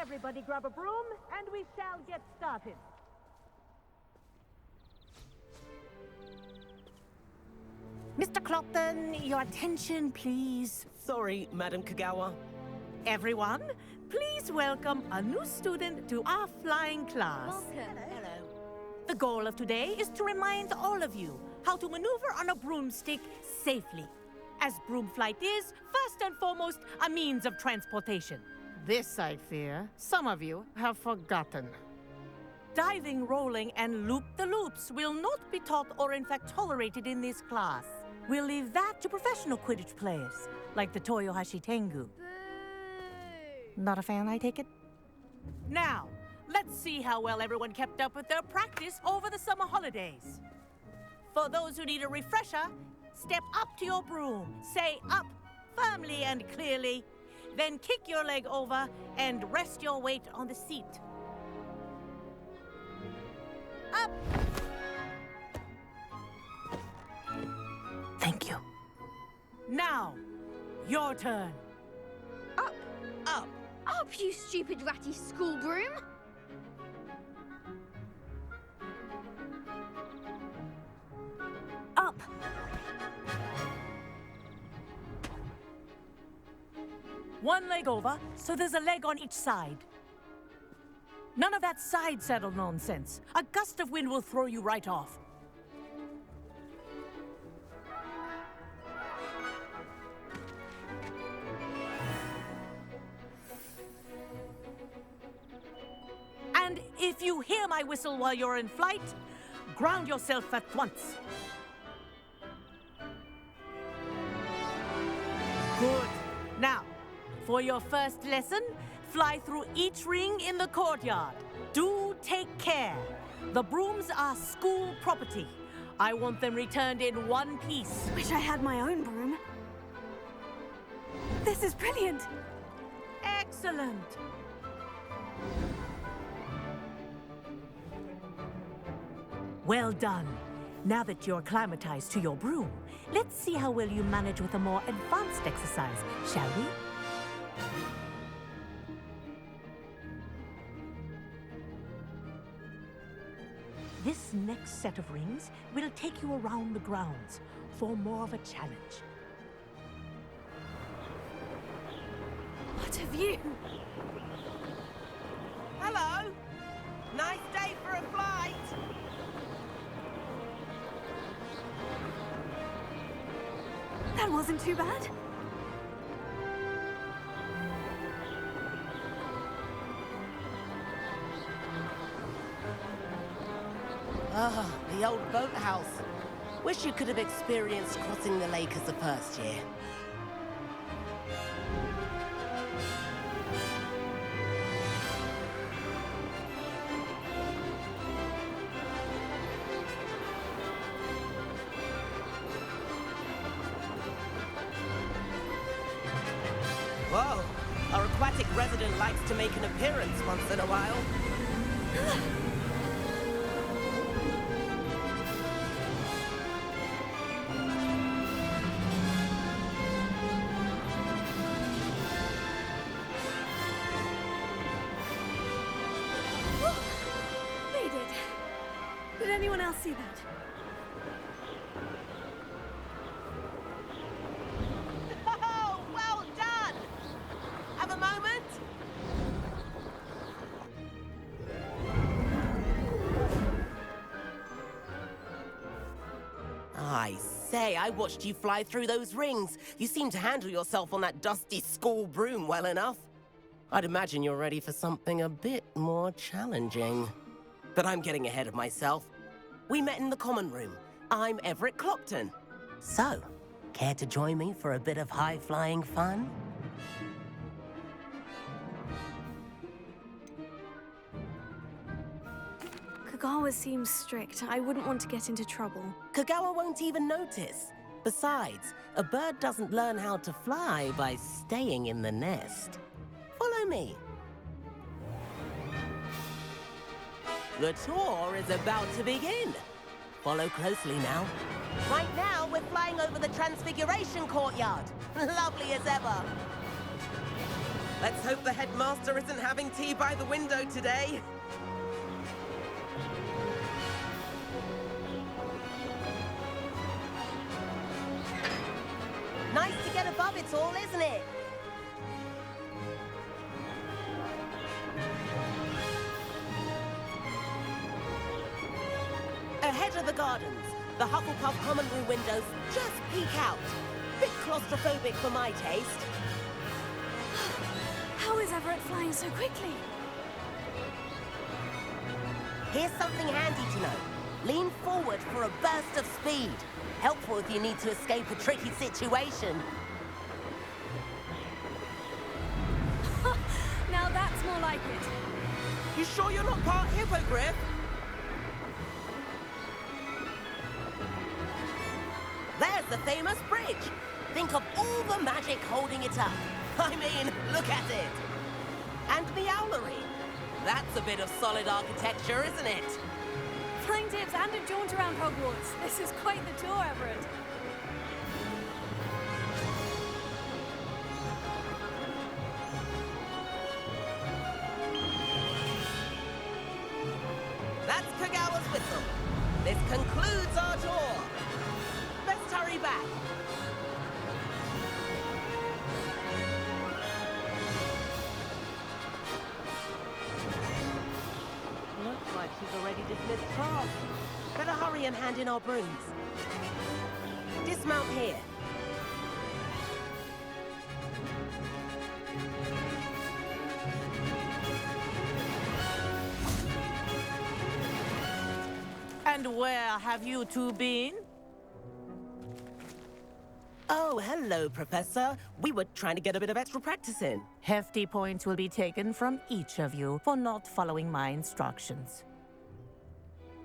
Everybody grab a broom, and we shall get started. Mr. Clopton, your attention, please. Sorry, Madam Kagawa. Everyone, please welcome a new student to our flying class. Welcome. Hello. The goal of today is to remind all of you how to maneuver on a broomstick safely, as broom flight is, first and foremost, a means of transportation. This, I fear, some of you have forgotten. Diving, rolling, and loop-the-loops will not be taught or in fact tolerated in this class. We'll leave that to professional Quidditch players, like the Toyohashi Tengu. Boo! Not a fan, I take it? Now, let's see how well everyone kept up with their practice over the summer holidays. For those who need a refresher, step up to your broom, say up firmly and clearly, then kick your leg over and rest your weight on the seat. Up! Thank you. Now, your turn. Up! Up. Up, you stupid ratty school broom! Up! One leg over, so there's a leg on each side. None of that side saddle nonsense. A gust of wind will throw you right off. And if you hear my whistle while you're in flight, ground yourself at once. Good. Now, for your first lesson, fly through each ring in the courtyard. Do take care. The brooms are school property. I want them returned in one piece. Wish I had my own broom. This is brilliant. Excellent. Well done. Now that you're acclimatized to your broom, let's see how well you manage with a more advanced exercise, shall we? This next set of rings will take you around the grounds for more of a challenge. What a view. Hello. Nice day for a flight. That wasn't too bad. Ah, the old boathouse. Wish you could have experienced crossing the lake as a first year. Whoa, our aquatic resident likes to make an appearance once in a while. Made it. Did anyone else see that? Oh, well done! Have a moment? I say, I watched you fly through those rings. You seem to handle yourself on that dusty school broom well enough. I'd imagine you're ready for something a bit more challenging. But I'm getting ahead of myself. We met in the common room. I'm Everett Clopton. So, care to join me for a bit of high-flying fun? Kagawa seems strict. I wouldn't want to get into trouble. Kagawa won't even notice. Besides, a bird doesn't learn how to fly by staying in the nest. Follow me. The tour is about to begin. Follow closely now. Right now, we're flying over the Transfiguration Courtyard. Lovely as ever. Let's hope the headmaster isn't having tea by the window today. Nice to get above it all, isn't it? Ahead of the gardens, the Hufflepuff common room windows just peek out. Bit claustrophobic for my taste. How is Everett flying so quickly? Here's something handy to know. Lean forward for a burst of speed. Helpful if you need to escape a tricky situation. Now that's more like it. You sure you're not part hippogriff? There's the famous bridge. Think of all the magic holding it up. I mean, look at it. And the owlery. That's a bit of solid architecture, isn't it? Flying tips and a jaunt around Hogwarts. This is quite the tour, Everett. That's Kagawa's whistle. This concludes our tour. Let's hurry back. Looks like she's already dismissed class. Better hurry and hand in our brooms. Dismount here. And where have you two been? Oh, hello, Professor. We were trying to get a bit of extra practice in. Hefty points will be taken from each of you for not following my instructions.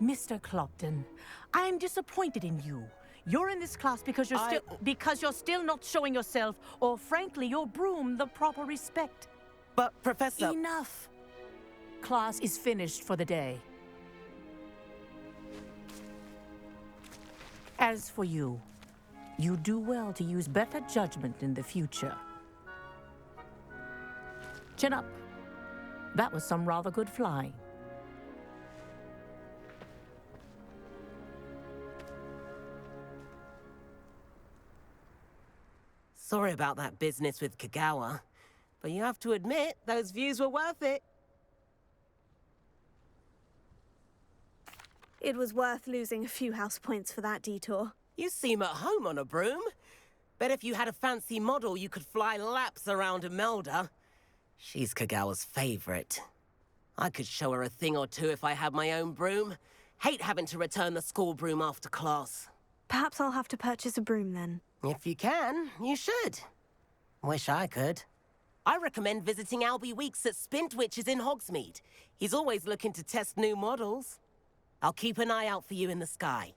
Mr. Clopton, I'm disappointed in you. You're in this class because you're still not showing yourself, or frankly, your broom the proper respect. But, Professor... Enough. Class is finished for the day. As for you, you do well to use better judgment in the future. Chin up. That was some rather good flying. Sorry about that business with Kagawa, but you have to admit, those views were worth it. It was worth losing a few house points for that detour. You seem at home on a broom. Bet if you had a fancy model, you could fly laps around Imelda. She's Kagawa's favorite. I could show her a thing or two if I had my own broom. Hate having to return the school broom after class. Perhaps I'll have to purchase a broom then. If you can, you should. Wish I could. I recommend visiting Albie Weeks at Spintwitches in Hogsmeade. He's always looking to test new models. I'll keep an eye out for you in the sky.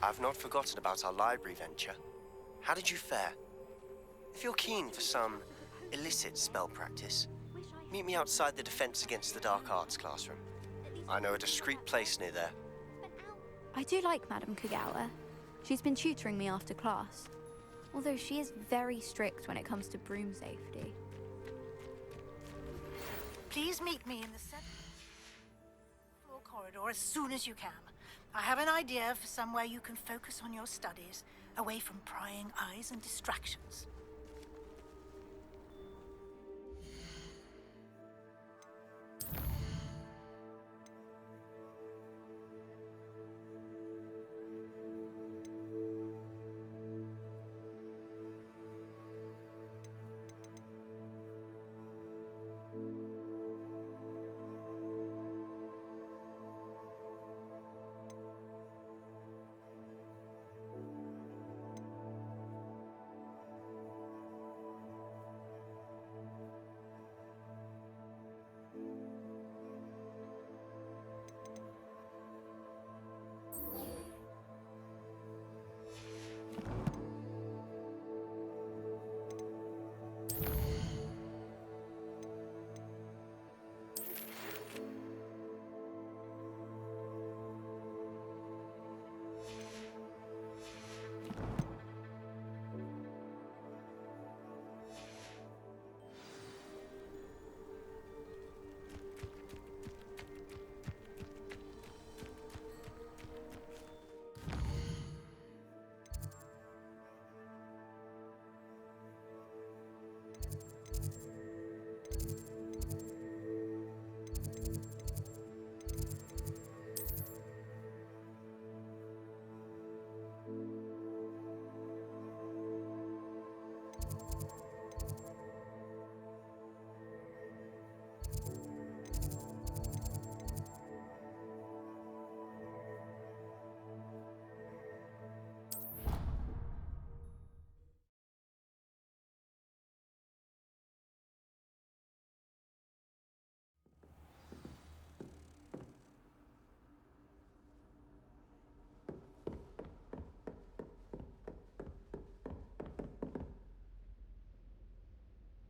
I've not forgotten about our library venture. How did you fare? If you're keen for some illicit spell practice, meet me outside the Defense Against the Dark Arts classroom. I know a discreet place near there. I do like Madame Kagawa. She's been tutoring me after class. Although she is very strict when it comes to broom safety. Please meet me in the 7th floor corridor as soon as you can. I have an idea for somewhere you can focus on your studies, away from prying eyes and distractions.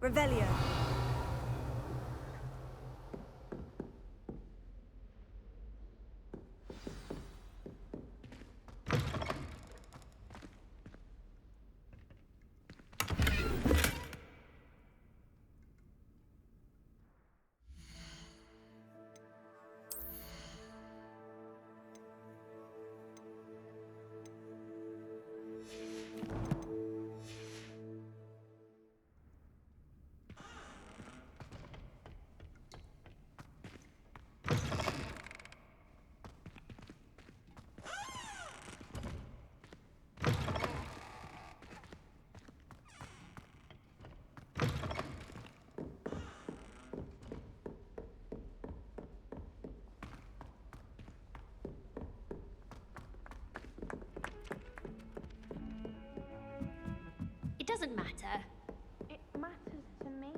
Revelio. It doesn't matter. It matters to me.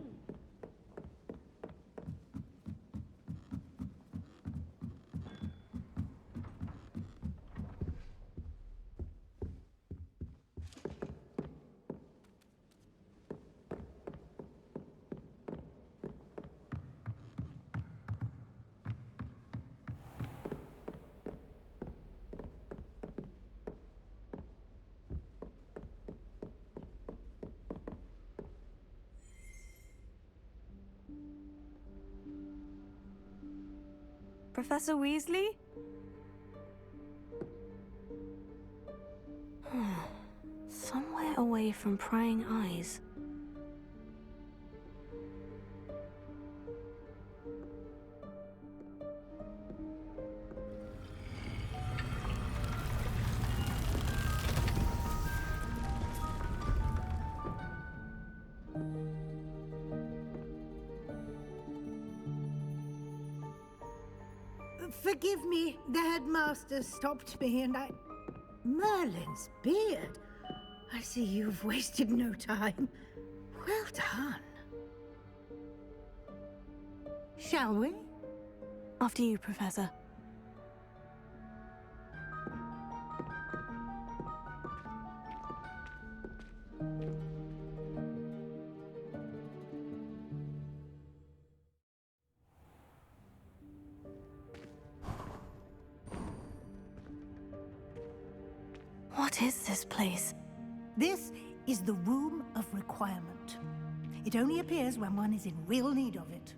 Professor Weasley? Somewhere away from prying eyes. Forgive me, the headmaster stopped me and I... Merlin's beard. I see you've wasted no time. Well done. Shall we? After you, Professor. What is this place? This is the Room of Requirement. It only appears when one is in real need of it.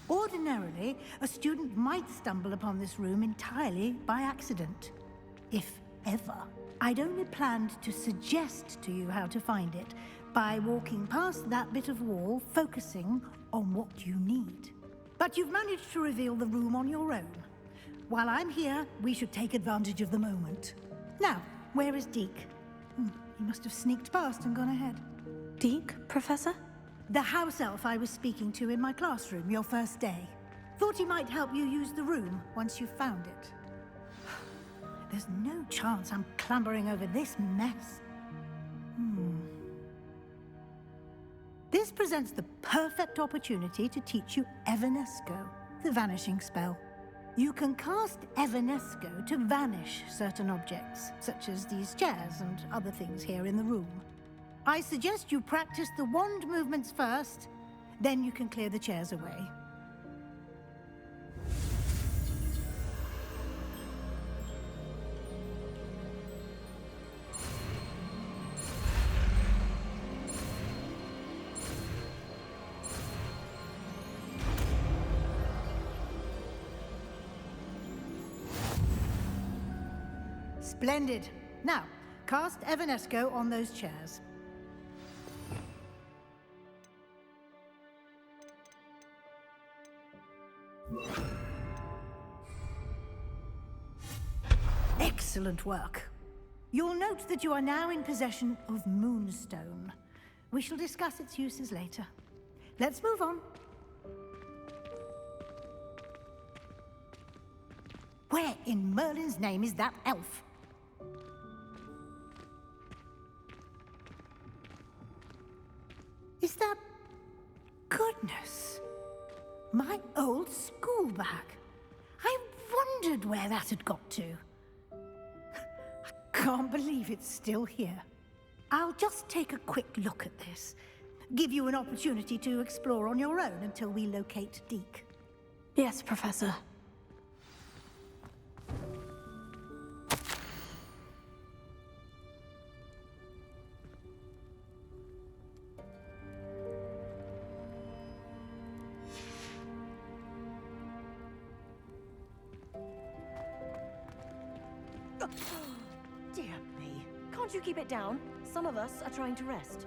Ordinarily, a student might stumble upon this room entirely by accident. If ever. I'd only planned to suggest to you how to find it by walking past that bit of wall, focusing on what you need. But you've managed to reveal the room on your own. While I'm here, we should take advantage of the moment. Now, where is Deek? He must have sneaked past and gone ahead. Deek, Professor? The house elf I was speaking to in my classroom your first day. Thought he might help you use the room once you found it. There's no chance I'm clambering over this mess. This presents the perfect opportunity to teach you Evanesco, the vanishing spell. You can cast Evanesco to vanish certain objects, such as these chairs and other things here in the room. I suggest you practice the wand movements first, then you can clear the chairs away. Splendid. Now, cast Evanesco on those chairs. Excellent work. You'll note that you are now in possession of Moonstone. We shall discuss its uses later. Let's move on. Where in Merlin's name is that elf? Is that... Goodness! My old school bag. I wondered where that had got to. I can't believe it's still here. I'll just take a quick look at this. Give you an opportunity to explore on your own until we locate Deek. Yes, Professor. Dear me. Can't you keep it down? Some of us are trying to rest.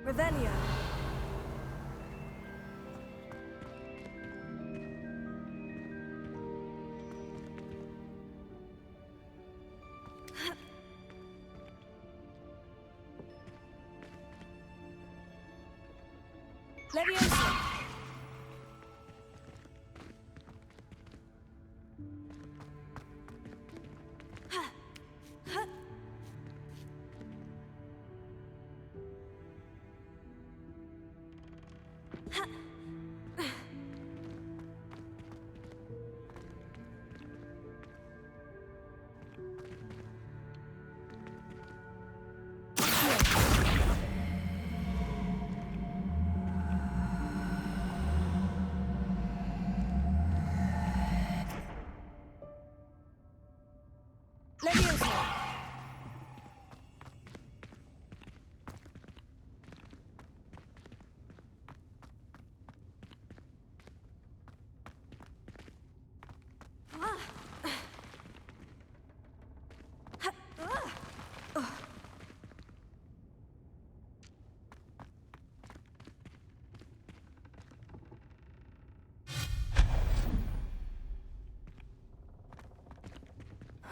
Revelio. Leviosa.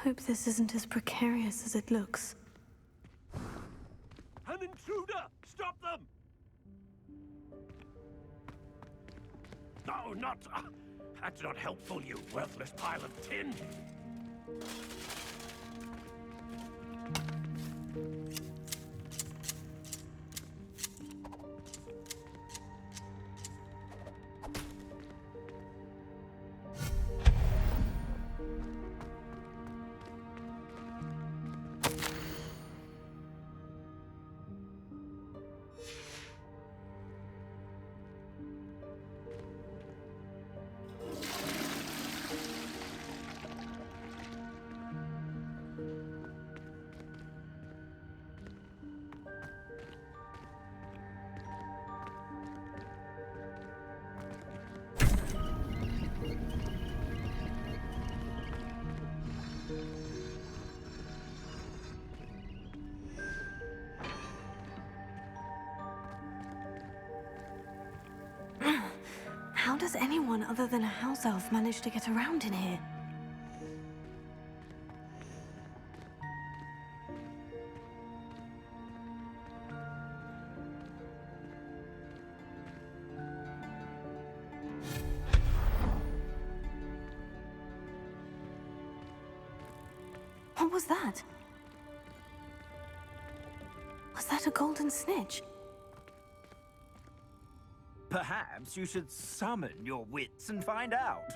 hope this isn't as precarious as it looks. An intruder! Stop them! No, not... that's not helpful, you worthless pile of tin! How does anyone other than a house elf manage to get around in here? What was that? Was that a golden snitch? Perhaps you should summon your wits and find out.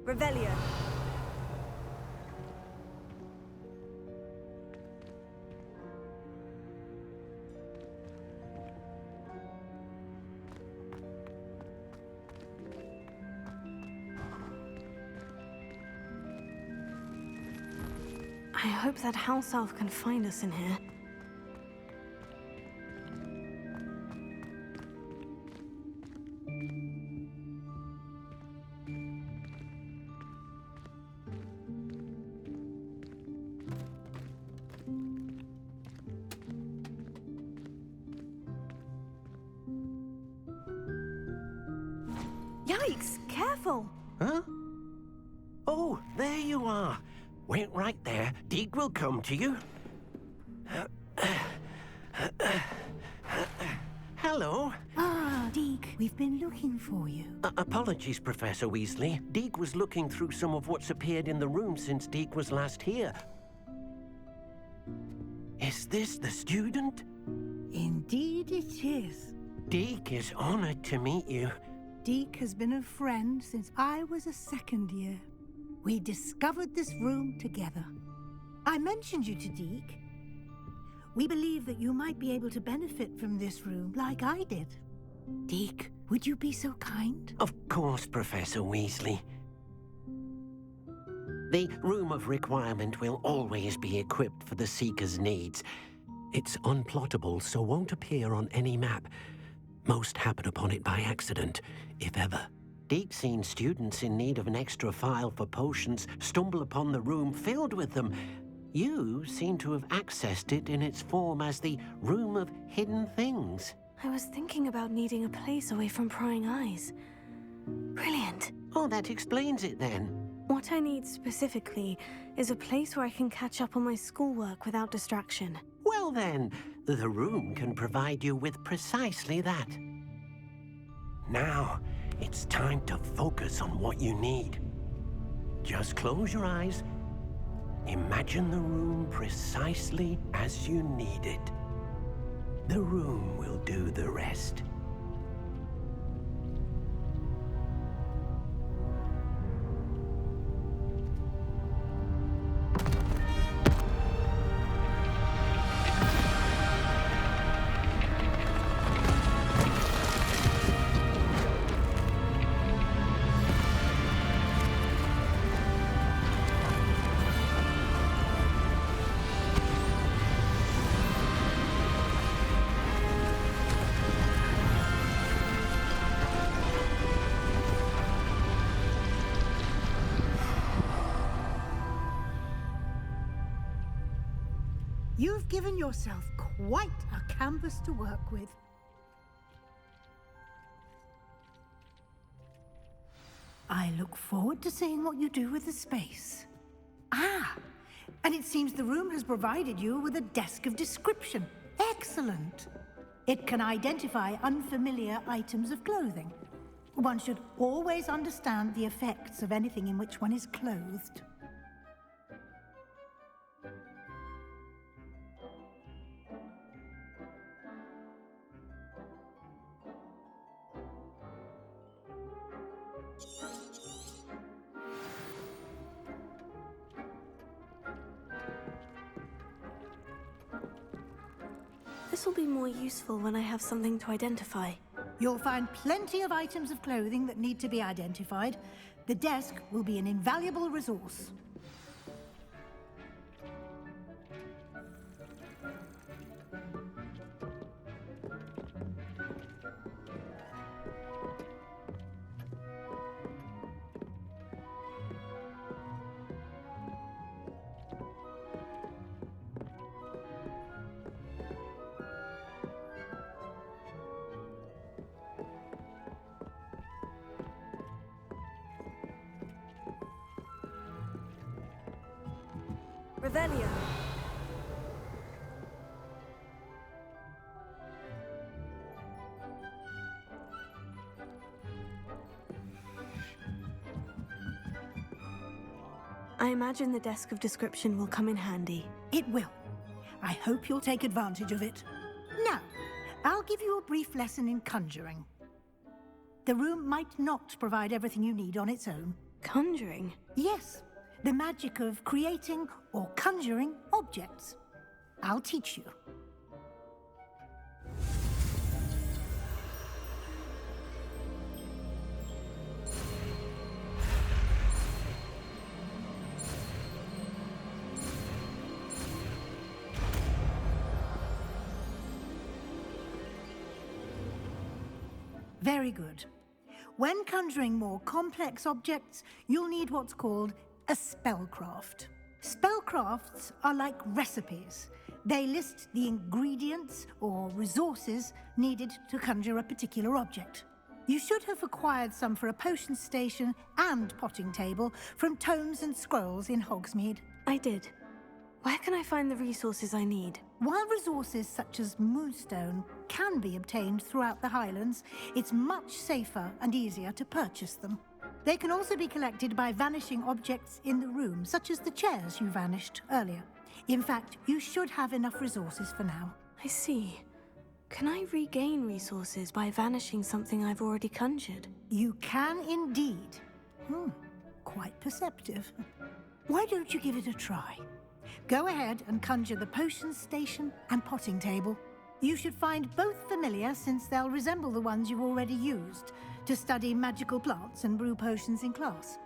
Revelio. I hope that house elf can find us in here. Yikes! Careful! Huh? Oh, there you are. Wait right there. Deek will come to you. Hello. Ah, Deek, we've been looking for you. Apologies, Professor Weasley. Deek was looking through some of what's appeared in the room since Deek was last here. Is this the student? Indeed it is. Deek is honored to meet you. Deek has been a friend since I was a second year. We discovered this room together. I mentioned you to Deek. We believe that you might be able to benefit from this room like I did. Deek, would you be so kind? Of course, Professor Weasley. The Room of Requirement will always be equipped for the Seeker's needs. It's unplottable, so won't appear on any map. Most happen upon it by accident, if ever. Deek's seen students in need of an extra file for potions stumble upon the room filled with them. You seem to have accessed it in its form as the Room of Hidden Things. I was thinking about needing a place away from prying eyes. Brilliant. Oh, that explains it then. What I need specifically is a place where I can catch up on my schoolwork without distraction. Well then, the room can provide you with precisely that. Now, it's time to focus on what you need. Just close your eyes. Imagine the room precisely as you need it. The room will do the rest. You've given yourself quite a canvas to work with. I look forward to seeing what you do with the space. Ah, and it seems the room has provided you with a desk of description. Excellent. It can identify unfamiliar items of clothing. One should always understand the effects of anything in which one is clothed. This will be more useful when I have something to identify. You'll find plenty of items of clothing that need to be identified. The desk will be an invaluable resource. Revelio. I imagine the desk of description will come in handy. It will. I hope you'll take advantage of it. Now, I'll give you a brief lesson in conjuring. The room might not provide everything you need on its own. Conjuring? Yes. The magic of creating or conjuring objects. I'll teach you. Very good. When conjuring more complex objects, you'll need what's called a spellcraft. Spellcrafts are like recipes. They list the ingredients or resources needed to conjure a particular object. You should have acquired some for a potion station and potting table from tomes and scrolls in Hogsmeade. I did. Where can I find the resources I need? While resources such as moonstone can be obtained throughout the Highlands, it's much safer and easier to purchase them. They can also be collected by vanishing objects in the room, such as the chairs you vanished earlier. In fact, you should have enough resources for now. I see. Can I regain resources by vanishing something I've already conjured? You can indeed. Quite perceptive. Why don't you give it a try? Go ahead and conjure the potion station and potting table. You should find both familiar, since they'll resemble the ones you've already used to study magical plants and brew potions in class.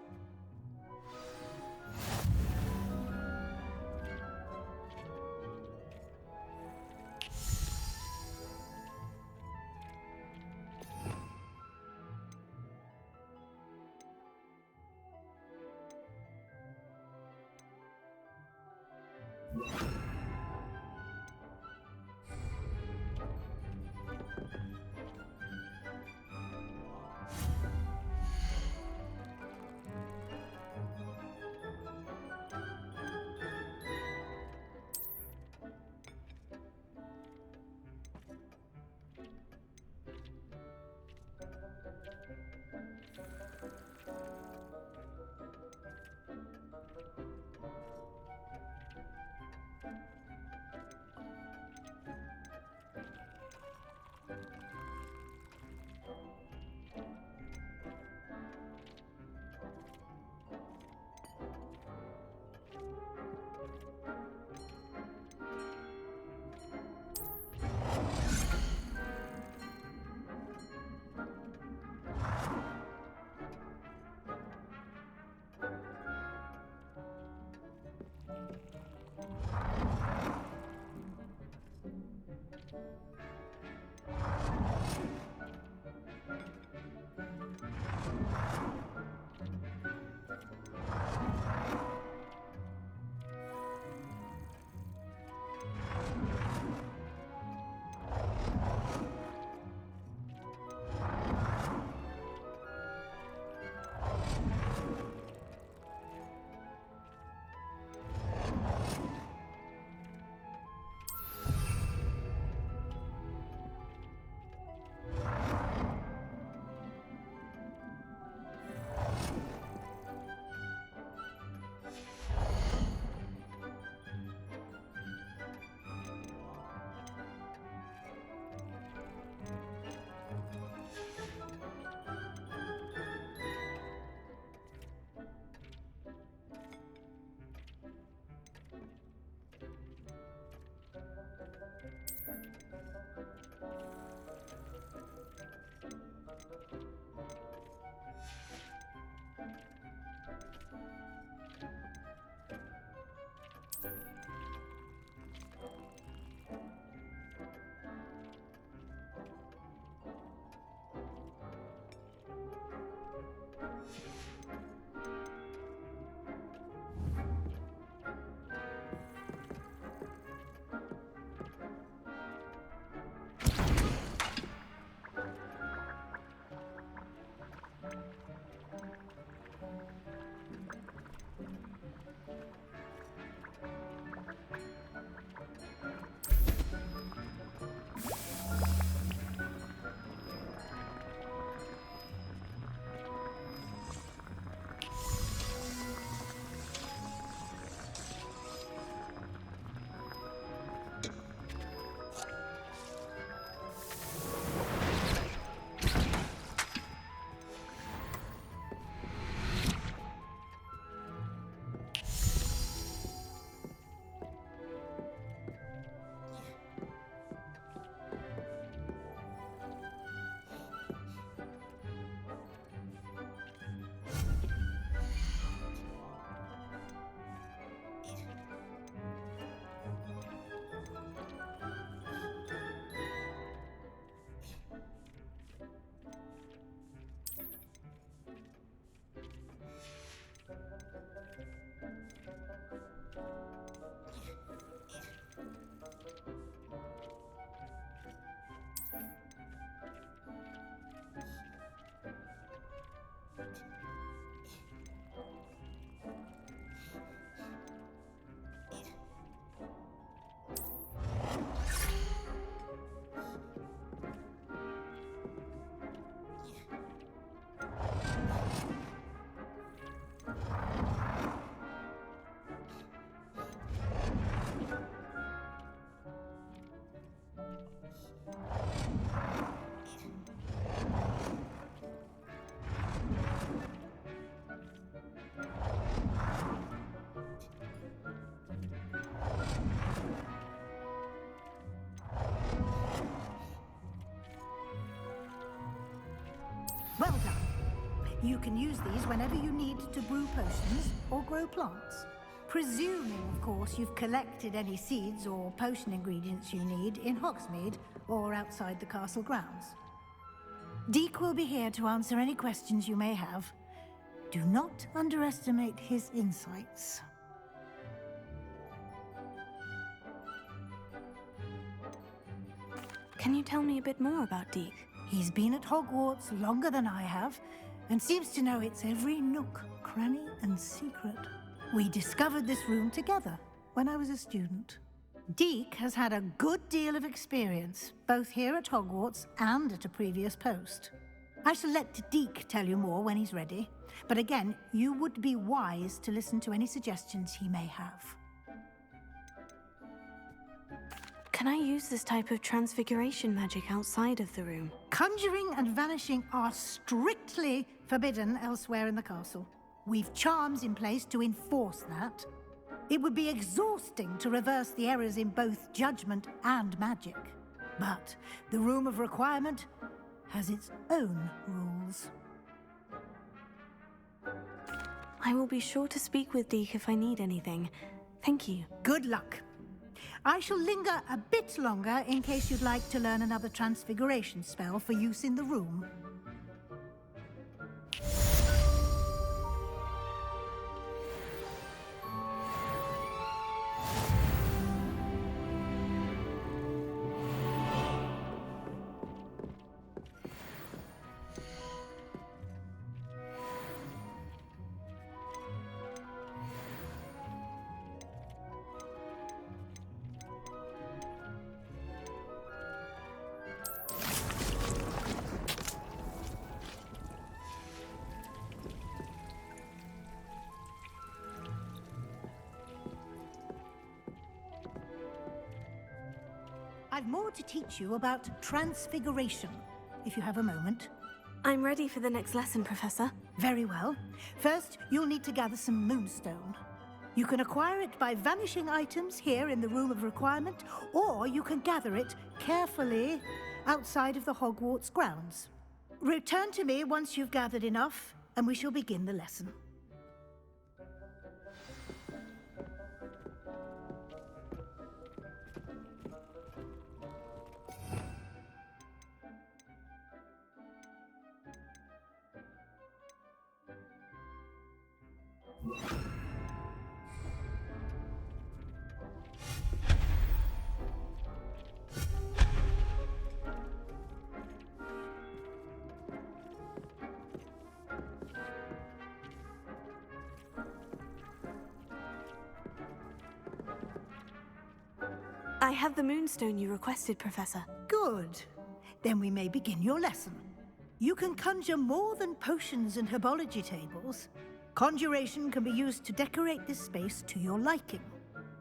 You can use these whenever you need to brew potions or grow plants. Presuming, of course, you've collected any seeds or potion ingredients you need in Hogsmeade or outside the castle grounds. Deek will be here to answer any questions you may have. Do not underestimate his insights. Can you tell me a bit more about Deek? He's been at Hogwarts longer than I have, and seems to know its every nook, cranny, and secret. We discovered this room together when I was a student. Deek has had a good deal of experience, both here at Hogwarts and at a previous post. I shall let Deek tell you more when he's ready, but again, you would be wise to listen to any suggestions he may have. Can I use this type of transfiguration magic outside of the room? Conjuring and vanishing are strictly forbidden elsewhere in the castle. We've charms in place to enforce that. It would be exhausting to reverse the errors in both judgment and magic. But the Room of Requirement has its own rules. I will be sure to speak with Deek if I need anything. Thank you. Good luck. I shall linger a bit longer in case you'd like to learn another transfiguration spell for use in the room. I've more to teach you about transfiguration, if you have a moment. I'm ready for the next lesson, Professor. Very well. First, you'll need to gather some moonstone. You can acquire it by vanishing items here in the Room of Requirement, or you can gather it carefully outside of the Hogwarts grounds. Return to me once you've gathered enough, and we shall begin the lesson. I have the moonstone you requested, Professor. Good. Then we may begin your lesson. You can conjure more than potions and herbology tables. Conjuration can be used to decorate this space to your liking.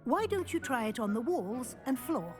Why don't you try it on the walls and floor?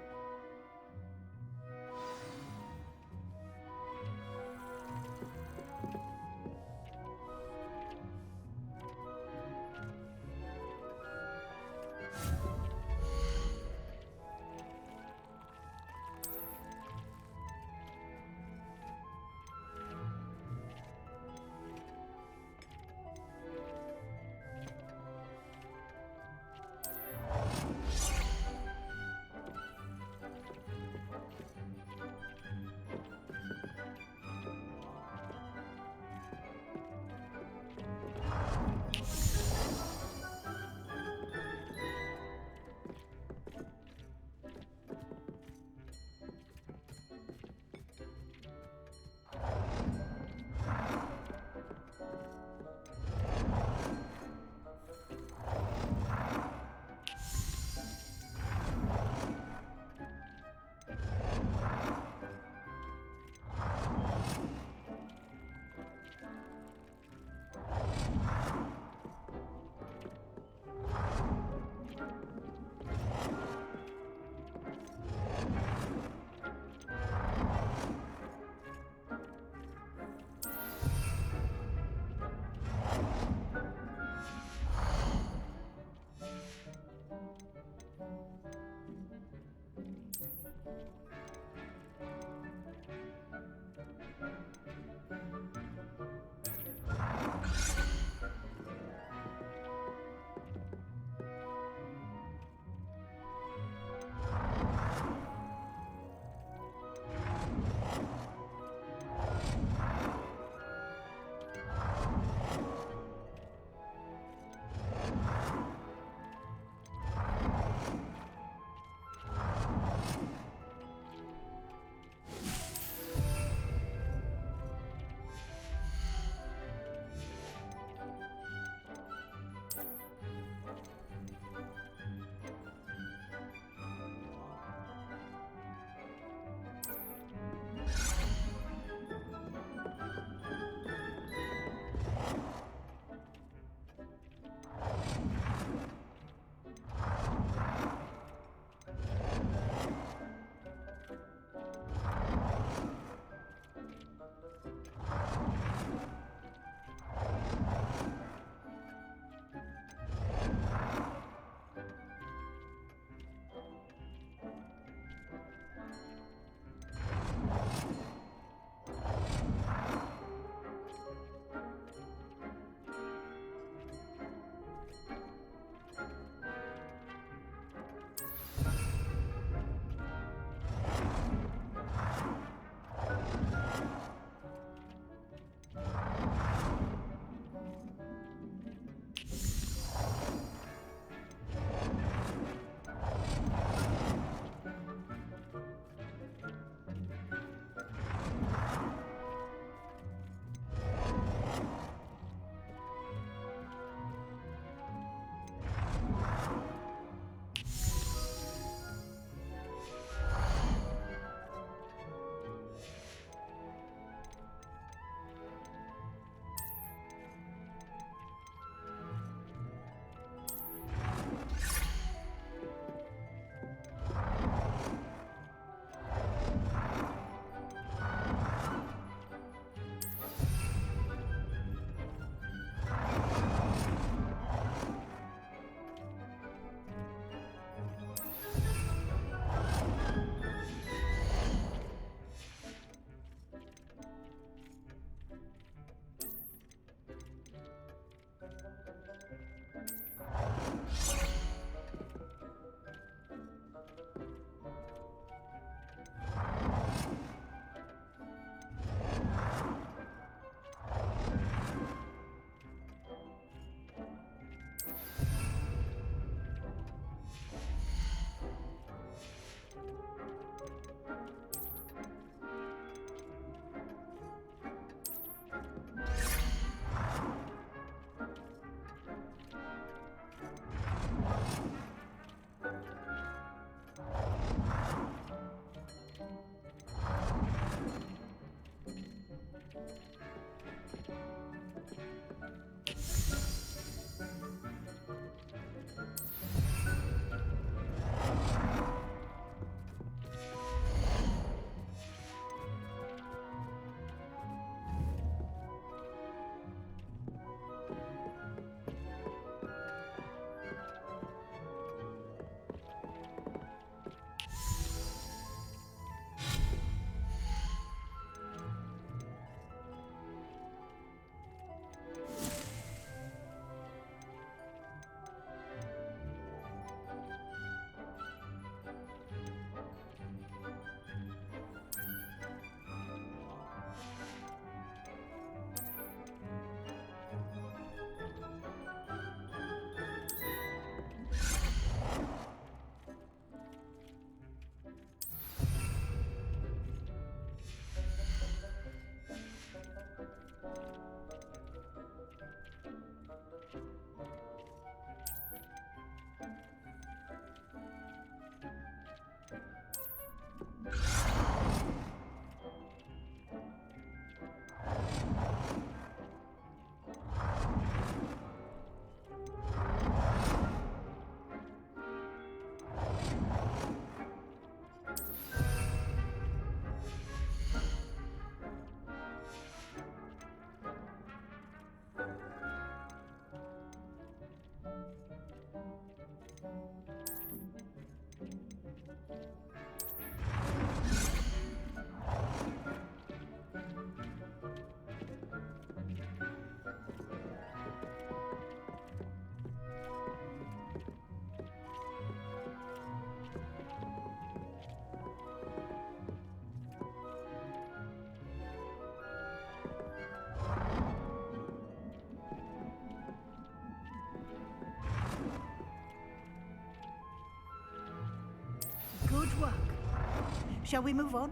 Shall we move on?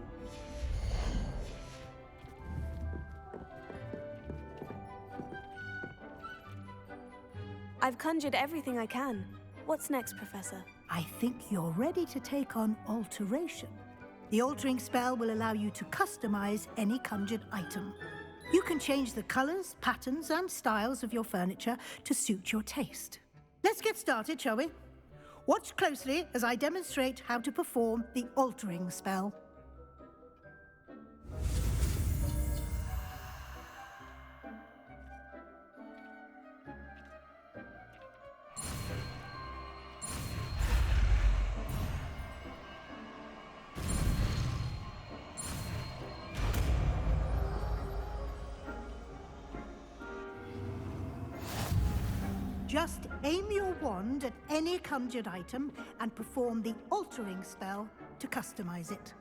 I've conjured everything I can. What's next, Professor? I think you're ready to take on alteration. The altering spell will allow you to customize any conjured item. You can change the colors, patterns, and styles of your furniture to suit your taste. Let's get started, shall we? Watch closely as I demonstrate how to perform the altering spell. Just aim your wand at any conjured item and perform the altering spell to customize it.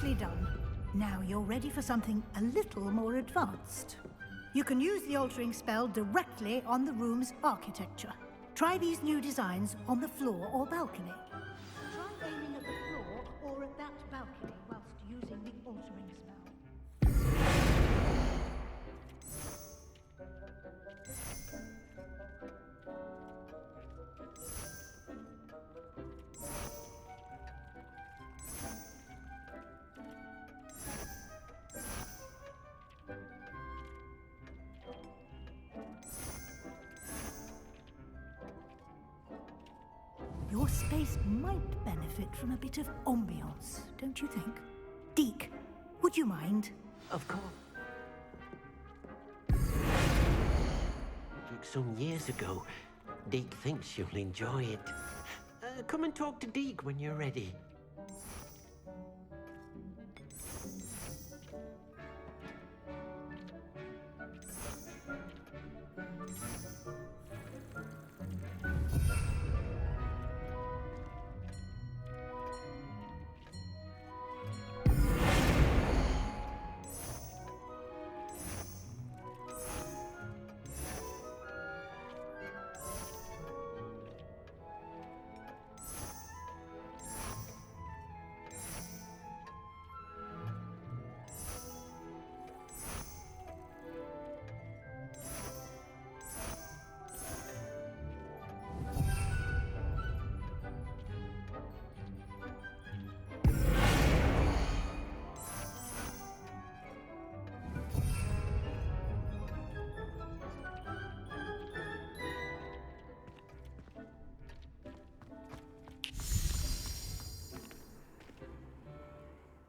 Nicely done. Now you're ready for something a little more advanced. You can use the altering spell directly on the room's architecture. Try these new designs on the floor or balcony. Try aiming at the floor or at that balcony whilst using the altering spell. Your space might benefit from a bit of ambiance, don't you think? Deek, would you mind? Of course. Like some years ago, Deek thinks you'll enjoy it. Come and talk to Deek when you're ready.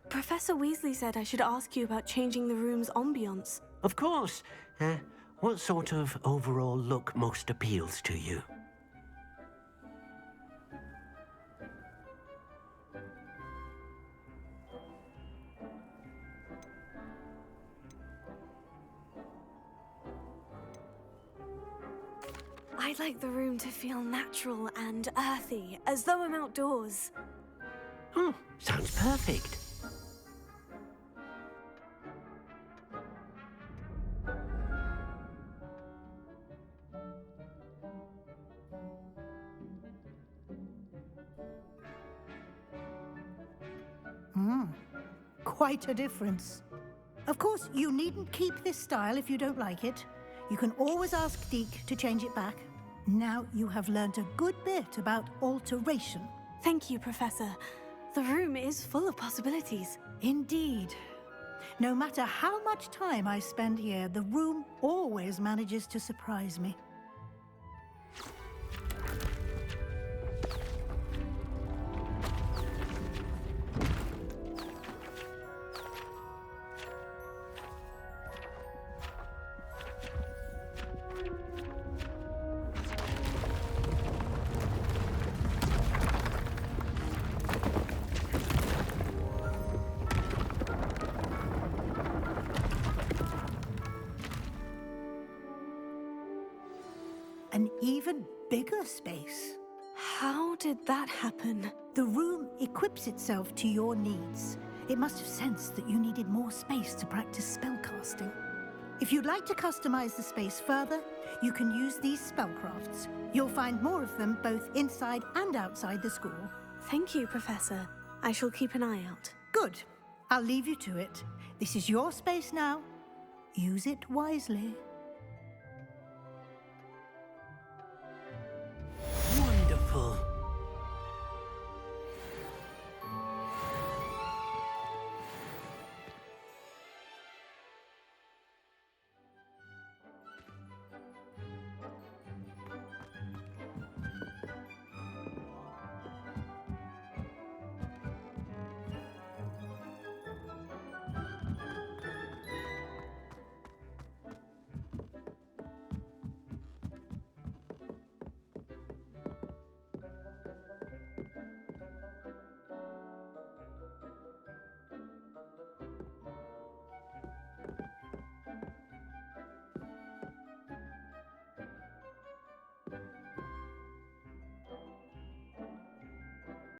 Professor Weasley said I should ask you about changing the room's ambience. Of course. What sort of overall look most appeals to you? I'd like the room to feel natural and earthy, as though I'm outdoors. Oh, sounds perfect. Quite a difference. Of course, you needn't keep this style if you don't like it. You can always ask Deek to change it back. Now you have learned a good bit about alteration. Thank you, Professor. The room is full of possibilities. Indeed. No matter how much time I spend here, the room always manages to surprise me. An even bigger space. How did that happen? The room equips itself to your needs. It must have sensed that you needed more space to practice spellcasting. If you'd like to customize the space further, you can use these spellcrafts. You'll find more of them both inside and outside the school. Thank you, Professor. I shall keep an eye out. Good. I'll leave you to it. This is your space now. Use it wisely.